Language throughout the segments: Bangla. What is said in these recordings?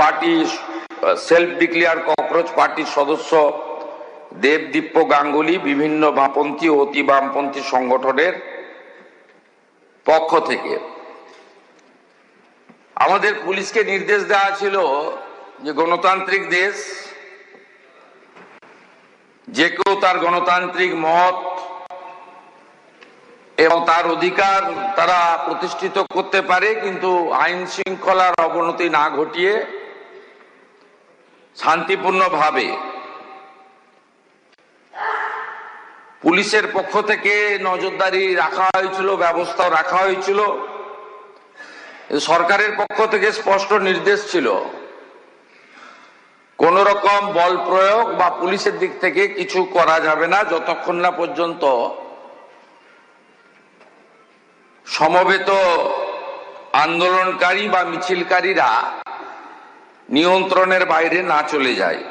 পার্টি সেলফ ডিক্লেয়ার ককরোচ পার্টির সদস্য দেবদীপ্য গাঙ্গুলি বিভিন্ন বামপন্থী ও অতি বামপন্থী সংগঠনের পক্ষ থেকে আমাদের পুলিশকে নির্দেশ দেওয়া ছিল যে গণতান্ত্রিক দেশ, যে কেউ তার গণতান্ত্রিক মত এবং তার অধিকার তারা প্রতিষ্ঠিত করতে পারে, কিন্তু আইন শৃঙ্খলার অবনতি না ঘটিয়ে শান্তিপূর্ণভাবে। পুলিশের পক্ষ থেকে নজরদারি রাখা হয়েছিল, ব্যবস্থা রাখা হয়েছিল। সরকারের পক্ষ থেকে স্পষ্ট নির্দেশ ছিল কোন রকম বল প্রয়োগ বা পুলিশের দিক থেকে কিছু করা যাবে না যতক্ষণ না পর্যন্ত সমবেত আন্দোলনকারী বা মিছিলকারীরা নিয়ন্ত্রণের বাইরে না চলে যায়।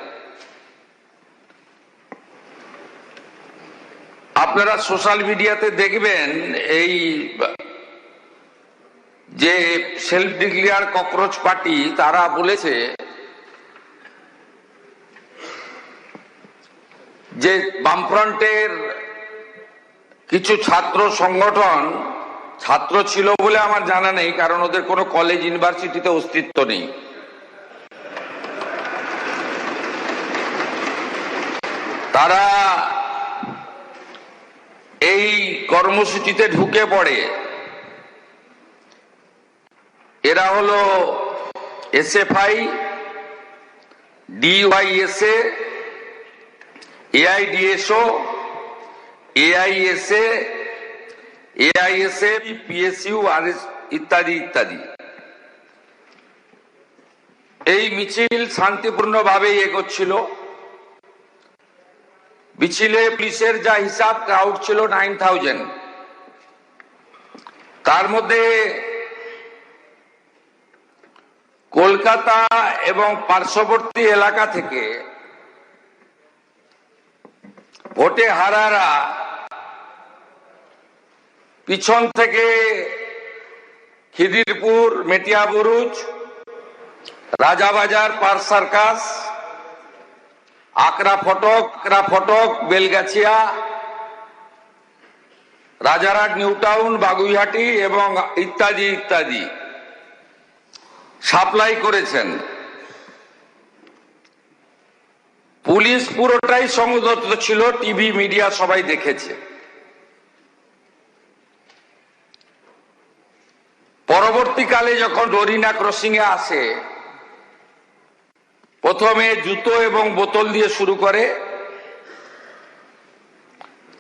আপনারা সোশ্যাল মিডিয়াতে দেখবেন এই যে সেলফ ডিক্লেয়ার ককরোচ পার্টি তারা বলেছে যে বামফ্রন্টের কিছু ছাত্র সংগঠন, ছাত্র ছিল বলে আমার জানা নেই, কারণ ওদের কোনো কলেজ ইউনিভার্সিটিতে অস্তিত্ব নেই, তারা এই কর্মসূচিতে ঢুকে পড়ে। এরা হলো এসএফআই, ডিওয়াইএসএ, এআইডিএসও, এআইএসএ, এআইএসএ, পিএসইউ আর ইত্যাদি ইত্যাদি। এই মিছিল শান্তিপূর্ণভাবে এগোচ্ছিল। মিছিলে পুলিশের যা হিসাব ক্রাউড ছিল 9000, তার মধ্যে কলকাতা এবং পার্শ্ববর্তী এলাকা থেকে ভোটে হারারা পিছন থেকে খিদিরপুর, মেটিয়াবুরুজ, রাজাবাজার, পার সার্কাস, আকরা ফটক, বেলগাছিয়া, রাজারহাট, নিউ টাউন, বাগুইহাটি এবং ইত্যাদি ইত্যাদি সাপ্লাই করেছেন। পুলিশ পুরোটাই সংযত ছিল, টিভি মিডিয়া সবাই দেখেছে। পরবর্তীকালে যখন ডরিনা ক্রসিং এ আসে, প্রথমে জুতো এবং বোতল দিয়ে শুরু করে,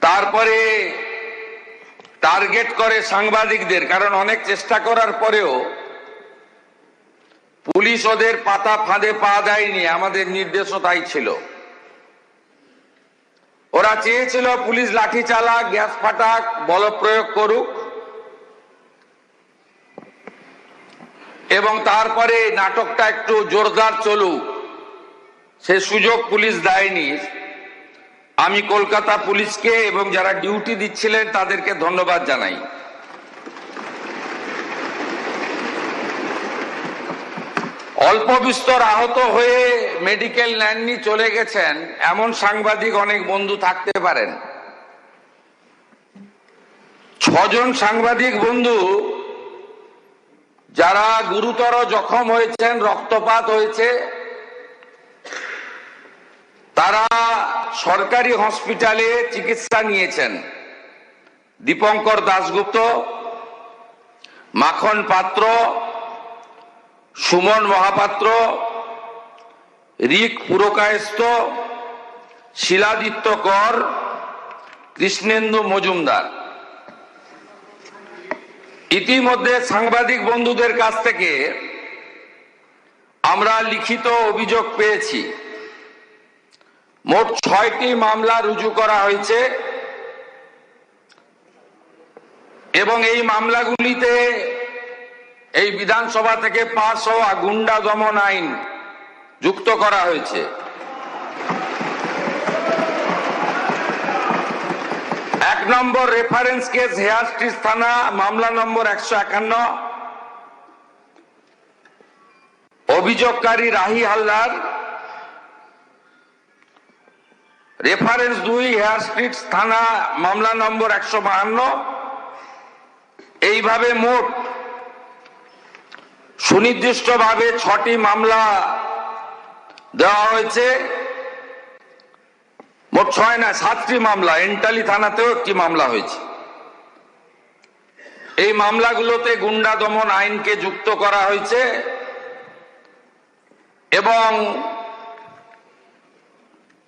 তারপরে টার্গেট করে সাংবাদিকদের, কারণ অনেক চেষ্টা করার পরেও পুলিশ ওদের পাতা ফাঁদে পা দেয়নি। আমাদের নির্দেশও তাই ছিল। ওরা চেয়েছিল পুলিশ লাঠি চালাক, গ্যাস ফাটাক, বল প্রয়োগ করুক এবং তারপরে নাটকটা একটু জোরদার চলুক, সে সুযোগ পুলিশ দেয়নি। আমি কলকাতা পুলিশকে এবং যারা ডিউটি দিচ্ছিলেন তাদেরকে ধন্যবাদ জানাই। অল্প বিস্তর আহত হয়ে মেডিকেল নেননি, চলে গেছেন এমন সাংবাদিক অনেক বন্ধু থাকতে পারেন। 6 জন সাংবাদিক বন্ধু যারা গুরুতর জখম হয়েছেন, রক্তপাত হয়েছে, তারা সরকারি হসপিটালে চিকিৎসা নিয়েছেন। দীপঙ্কর দাশগুপ্ত, মাখন পাত্র, সুমন মহাপাত্র, রিক পুরকায়স্থ, শিলাদিত্য কর, কৃষ্ণেন্দু মজুমদার। ইতিমধ্যে সাংবাদিক বন্ধুদের কাছ থেকে আমরা লিখিত অভিযোগ পেয়েছি। মোট 6টি মামলা রুজু করা হয়েছে এবং এই মামলাগুলিতে এই বিধানসভা থেকে পাস হওয়া গুন্ডা দমন আইন যুক্ত করা হয়েছে। 1 নম্বর রেফারেন্স কেস হেয়ারস্ট্রিট থানা, মামলা নম্বর 151, অভিযোগকারী Rahi Haldar, reference 2 Hare Street থানা, মামলা নম্বর 152। এইভাবে মোট সুনির্দিষ্টভাবে 6টি মামলা দেওয়া হয়েছে। মোট 6 না 7টি মামলা, এন্টালি থানাতেও একটি মামলা হয়েছে। এই মামলাগুলোতে গুন্ডা দমন আইনকে যুক্ত করা হয়েছে এবং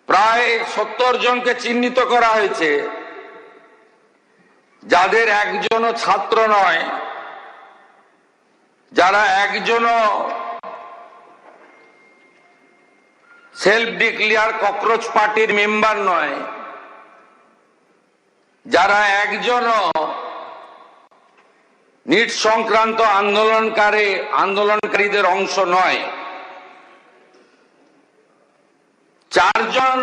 প্রায় 70 জনকে চিহ্নিত করা হয়েছে, যাদের একজনও ছাত্র নয়, যারা একজনও সেলফ ডিক্লেয়ার ককরোচ পার্টির মেম্বার নয়, যারা একজনও নিট সংক্রান্ত আন্দোলনকারীদের অংশ নয়। 4 জন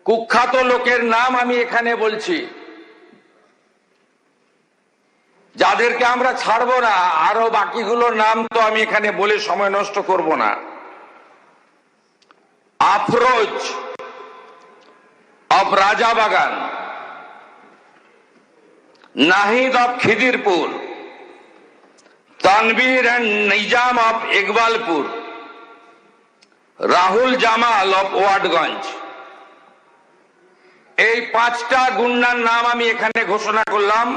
কুখ্যাত লোকের নাম আমি এখানে বলছি, যাদেরকে আমরা ছাড়বো না। আরো বাকিগুলোর নাম তো আমি এখানে বলে সময় নষ্ট করব না। Afroz of Rajabagan, Nahid of Khidirpur, Tanvir and Nizam of Iqbalpur, Rahul Jamal of Watgunge. এই 5টা গুন্ডার নাম আমি এখানে ঘোষণা করলাম।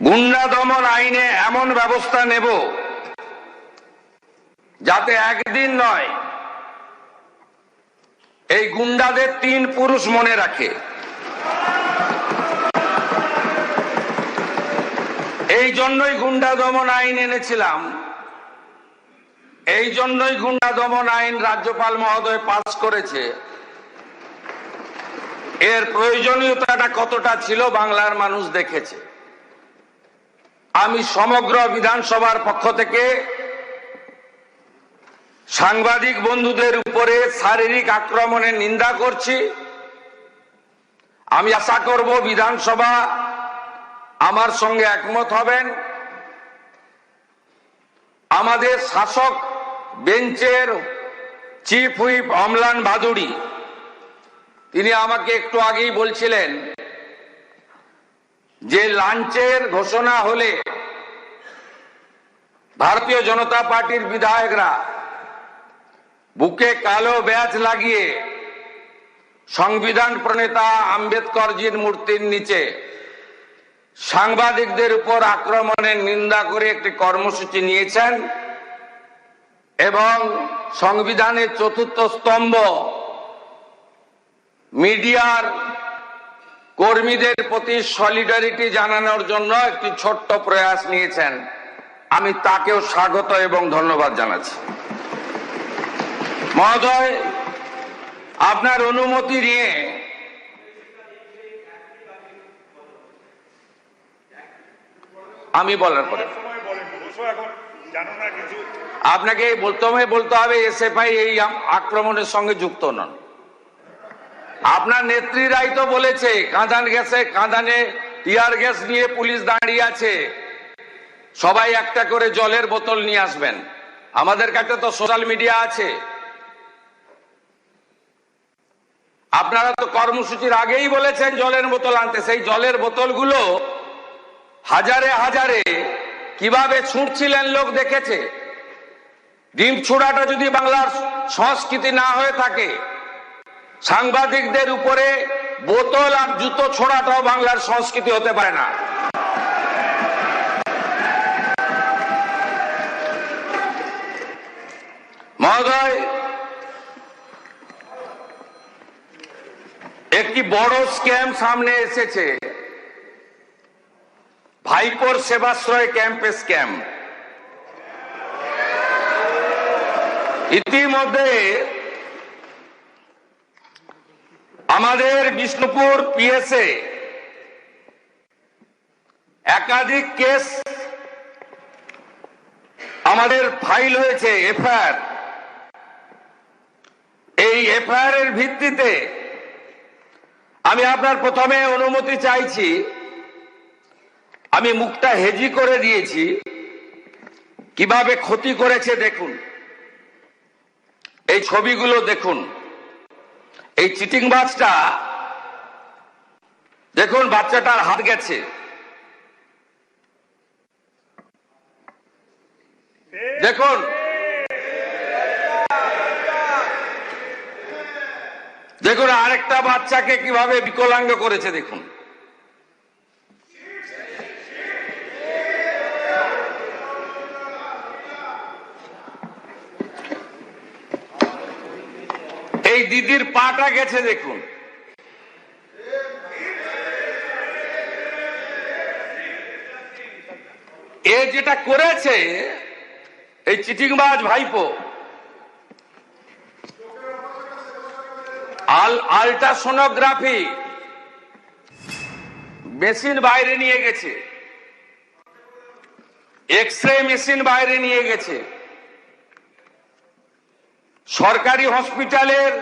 গুন্ডা দমন আইনে এমন ব্যবস্থা নেব যাতে একদিন নয়, এই গুন্ডাদের 3 পুরুষ মনে রাখে। এই জন্যই গুন্ডা দমন আইন এনেছিলাম, এই জন্যই গুন্ডা দমন আইন রাজ্যপাল মহোদয় পাস করেছে। এর প্রয়োজনীয়তাটা কতটা ছিল বাংলার মানুষ দেখেছে। আমি সমগ্র বিধানসভার পক্ষ থেকে সাংবাদিক বন্ধুদের উপরে শারীরিক আক্রমণের নিন্দা করছি। আমি আশা করব বিধানসভা আমার সঙ্গে একমত হবেন। আমাদের শাসক বেঞ্চের চিফ হুইপ অমলান ভাদুড়ি, তিনি আমাকে একটু আগেই বলছিলেন যে লাঞ্চের ঘোষণা হলে ভারতীয় জনতা পার্টির বিধায়করা বুকে কালো ব্যাজ লাগিয়ে সংবিধান প্রণেতা আম্বেদকরজির মূর্তির নিচে সাংবাদিকদের উপর আক্রমণের নিন্দা করে একটি কর্মসূচি নিয়েছেন এবং সংবিধানের 4র্থ স্তম্ভ মিডিয়ার কর্মীদের প্রতি সলিডারিটি জানানোর জন্য একটি ছোট্ট প্রয়াস নিয়েছেন। আমি তাকেও স্বাগত এবং ধন্যবাদ জানাচ্ছি। মহোদয়, আপনার অনুমতি নিয়ে আমি বলার পরে আপনাকে বলতে হবে এসএফআই এই আক্রমণের সঙ্গে যুক্ত নন। আপনার নেত্রীরাই তো বলেছে কাঁদানে টিয়ার গ্যাস নিয়ে পুলিশ দাঁড়িয়ে আছে, সবাই একটা করে জলের বোতল নিয়ে আসবেন। আমাদের কাছে তো সোশ্যাল মিডিয়া আছে। আপনারা তো কর্মসূচির আগেই বলেছেন জলের বোতল আনতে। সেই জলের বোতলগুলো হাজারে হাজারে কিভাবে ছুঁড়ছিলেন লোক দেখেছে। ডিম ছোড়াটা যদি বাংলার সংস্কৃতি না হয়ে থাকে, সাংবাদিকদের উপরে বোতল আর জুতো ছোড়াটাও বাংলার সংস্কৃতি হতে পারে না। মহোদয়, একটি বড় স্ক্যাম সামনে এসেছে, ভাইপোর সেবাশ্রয় ক্যাম্পে স্ক্যাম। ইতিমধ্যে আমাদের বিষ্ণুপুর পিএসএ একাধিক কেস আমাদের ফাইল হয়েছে, এফআইআর। এই এফআইআর এর ভিত্তিতে আমি আপনার প্রথমে অনুমতি চাইছি, আমি মুখটা হেজি করে দিয়েছি, কিভাবে ক্ষতি করেছে দেখুন। এই ছবিগুলো দেখুন। এই চিটিংবাজটা দেখুন, বাচ্চাটার হাত গেছে। দেখুন, দেখুন আরেকটা বাচ্চাকে কিভাবে বিকলাঙ্গ করেছে দেখুন। এই দিদির পাটা গেছে দেখুন। এ যেটা করেছে এই চিটিংবাজ ভাইপো, আল্ট্রাসোনোগ্রাফি মেশিন বাইরে নিয়ে গেছে, এক্সরে মেশিন বাইরে নিয়ে গেছে, সরকারি হসপিটালের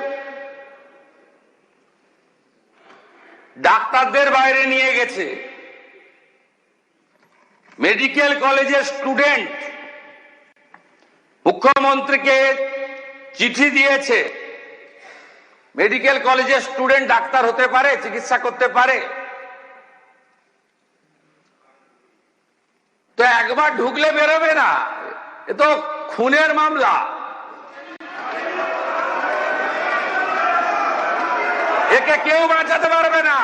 ডাক্তারদের বাইরে নিয়ে গেছে, মেডিকেল কলেজের স্টুডেন্ট মুখ্যমন্ত্রীকে চিঠি দিয়েছে। মেডিকেল কলেজের স্টুডেন্ট ডাক্তার হতে পারে, চিকিৎসা করতে পারে? তো একবার ঢুকলে বেরোবে না, এ তো খুনের মামলা। একে কেউ বাঁচাতে পারবে না,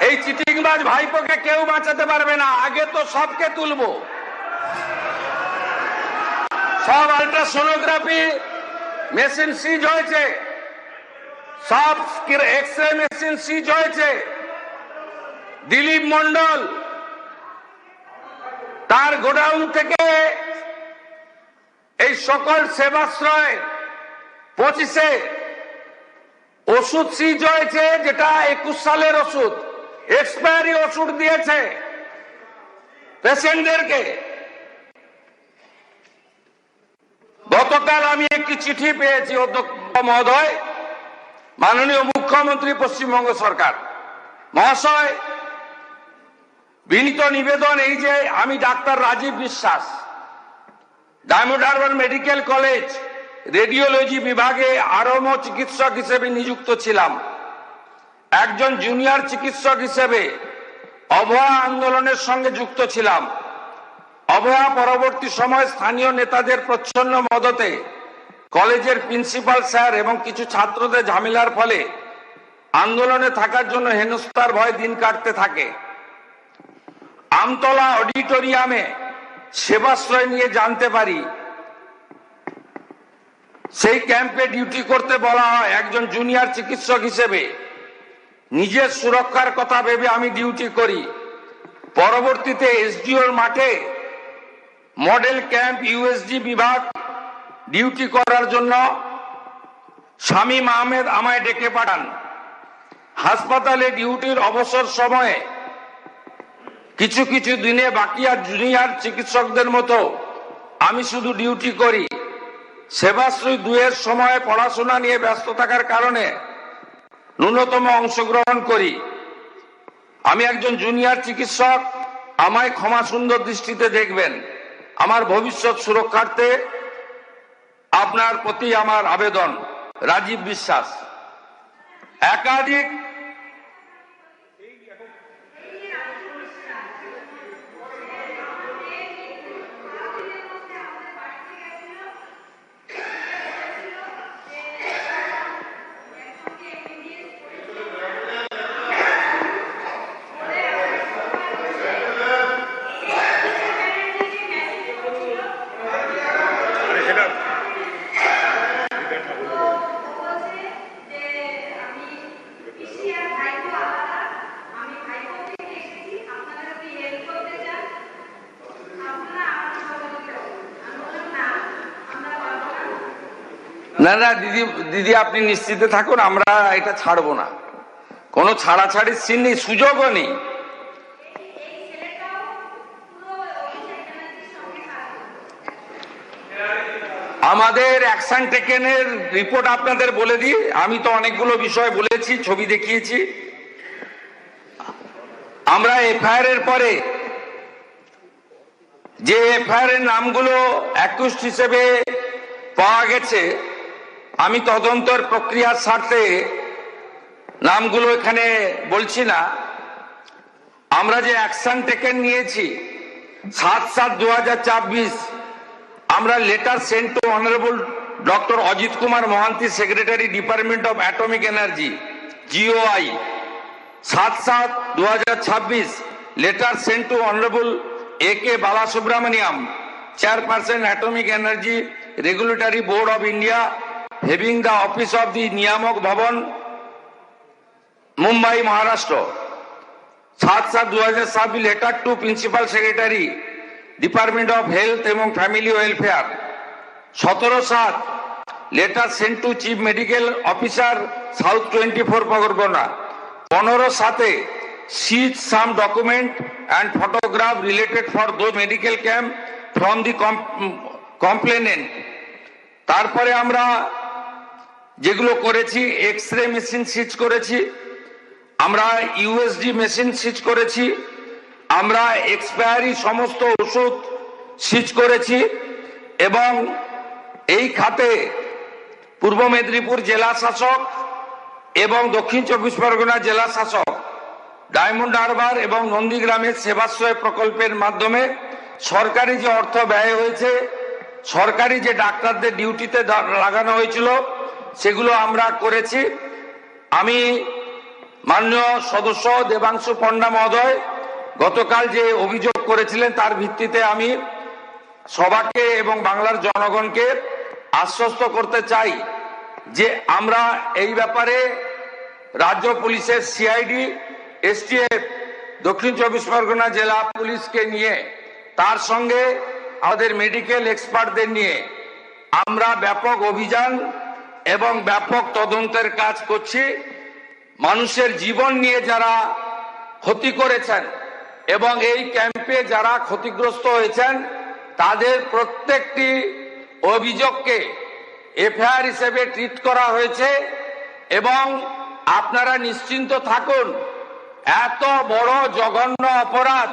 এই চিটিংবাজ ভাইপোকে কেউ বাঁচাতে পারবে না। আগে তো সবকে তুলবো, সব আল্ট্রাসোনোগ্রাফি মেশিন সিজ হয়েছে, সব এক্সরে মেশিন সিজ হয়েছে। দিলীপ মন্ডল তার গোডাউন থেকে এই সকল সেবাশ্রয় 25-এ ওষুধ সিজ হয়েছে, যেটা 21 সালের ওষুধ, এক্সপায়ারি ওষুধ দিয়েছে পেশেন্টদেরকে। গতকাল আমি একটি চিঠি পেয়েছি অধ্যক্ষ মহোদয়, মাননীয় মুখ্যমন্ত্রী পশ্চিমবঙ্গ সরকার মহাশয়, বিনীত নিবেদন এই যে আমি ডাক্তার রাজীব বিশ্বাস diamond Harbour medical college radiology বিভাগে আরম্ভ চিকিৎসক হিসেবে নিযুক্ত ছিলাম। একজন জুনিয়র চিকিৎসক হিসেবে অভয়া আন্দোলনের সঙ্গে যুক্ত ছিলাম। অভয়া পরবর্তী সময় স্থানীয় নেতাদের প্রচ্ছন্ন মদতে কলেজের প্রিন্সিপাল স্যার এবং কিছু ছাত্রদের ঝামেলার ফলে আন্দোলনে থাকার জন্য হেনস্থার ভয় দিন কাটতে থাকে। আমতলা অডিটোরিয়ামে সেবাশ্রয় নিয়ে জানতে পারি সেই ক্যাম্পে ডিউটি করতে বলা হয়। একজন জুনিয়র চিকিৎসক হিসেবে নিজের সুরক্ষার কথা ভেবে আমি ডিউটি করি। পরবর্তীতে এসডিওর মাঠে মডেল ক্যাম্প ইউএসজি বিভাগ ডিউটি করার জন্য শামীম আহমেদ আমায় ডেকে পাঠান। হাসপাতালে ডিউটির অবসর সময়ে কিছু কিছু দিনে বাকি আর জুনিয়র চিকিৎসকদের মতো আমি শুধু ডিউটি করি। সেবাশ্রী 2-এর সময় পড়াশোনা নিয়ে ব্যস্ত থাকার কারণে ন্যূনতম অংশগ্রহণ করি। আমি একজন জুনিয়র চিকিৎসক, আমায় ক্ষমা সুন্দর দৃষ্টিতে দেখবেন। আমার ভবিষ্যৎ সুরক্ষার্থে আপনার প্রতি আমার আবেদন। রাজীব বিশ্বাস। একাধিক না না দিদি আপনি নিশ্চিন্তে থাকুন, আমরা এটা ছাড়বো না। কোনো ছাড়াছাড়ির সিন নেই, সুযোগও নেই। আমাদের অ্যাকশন টেকেনের রিপোর্ট আপনাদের বলে দিই। আমি তো অনেকগুলো বিষয় বলেছি, ছবি দেখিয়েছি। আমরা এফআইআর এর পরে যে এফআইআর এর নামগুলো অ্যাকিউজড হিসেবে পাওয়া গেছে, আমি তদন্তের প্রক্রিয়ার স্বার্থে নামগুলো এখানে বলছি না। আমরা যে অ্যাকশন টেকেন নিয়েছি 7/7/2024, আমরা letter sent to honourable doctor Ajit Kumar Mohanty, secretary department of atomic energy GOI, 7/7/2026, letter sent to honourable AK Balasubramaniam, Chairperson Atomic Energy Regulatory Board of India, having the office of the Niyamak Bhavan, Mumbai, Maharashtra. 7/7/2027, letter to Principal Secretary Department of Health এবং Family Welfare. 17/7, letter sent to Chief Medical Officer, South 24 Pargona. 15/7, seize some document and photograph related for those medical camp from the complainant. তারপরে আমরা যেগুলো করেছি, এক্স-রে মেশিন সিজ করেছি, আমরা USD মেশিন সিজ করেছি, আমরা এক্সপায়ারি সমস্ত ওষুধ সিজ করেছি এবং এই খাতে পূর্ব মেদিনীপুর জেলা শাসক এবং দক্ষিণ 24 পরগনা জেলা শাসক ডায়মন্ড হারবার এবং নন্দীগ্রামের সেবাশ্রয় প্রকল্পের মাধ্যমে সরকারি যে অর্থ ব্যয় হয়েছে, সরকারি যে ডাক্তারদের ডিউটিতে লাগানো হয়েছিল, সেগুলো আমরা করেছি। আমি মাননীয় সদস্য দেবাংশু পণ্ডা মহোদয় গতকাল যে অভিযোগ করেছিলেন, তার ভিত্তিতে আমি সবাকে এবং বাংলার জনগণকে আশ্বস্ত করতে চাই যে আমরা এই ব্যাপারে রাজ্য পুলিশের CID, STF, দক্ষিণ 24 পরগনা জেলা পুলিশকে নিয়ে, তার সঙ্গে আমাদের মেডিকেল এক্সপার্টদের নিয়ে আমরা ব্যাপক অভিযান এবং ব্যাপক তদন্তের কাজ করছি। মানুষের জীবন নিয়ে যারা ক্ষতি করেছেন এবং এই ক্যাম্পে যারা ক্ষতিগ্রস্ত হয়েছেন, তাদের প্রত্যেকটি অভিযোগকে এফআইআর হিসেবে ট্রিট করা হয়েছে এবং আপনারা নিশ্চিন্ত থাকুন, এত বড় জঘন্য অপরাধ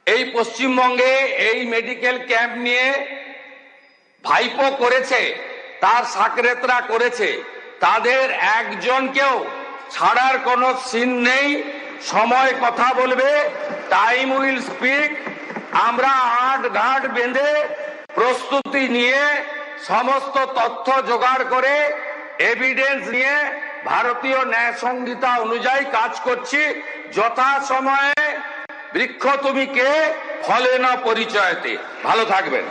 এই পশ্চিমবঙ্গে এই মেডিকেল ক্যাম্প নিয়ে ভাইপো করেছে, তার সাকরেতরা করেছে, তাদের একজনকেও ছাড়ার কোনো সিন নেই। সময় কথা বলবে, টাইম উইল স্পিক। আমরা আট ঘাট বেঁধে প্রস্তুতি নিয়ে সমস্ত তথ্য জোগাড় করে এভিডেন্স নিয়ে ভারতীয় ন্যায় সংহিতা অনুযায়ী কাজ করছি। যথা সময়ে বৃক্ষ তুমি কে, ফলে না পরিচয়তে। ভালো থাকবেন।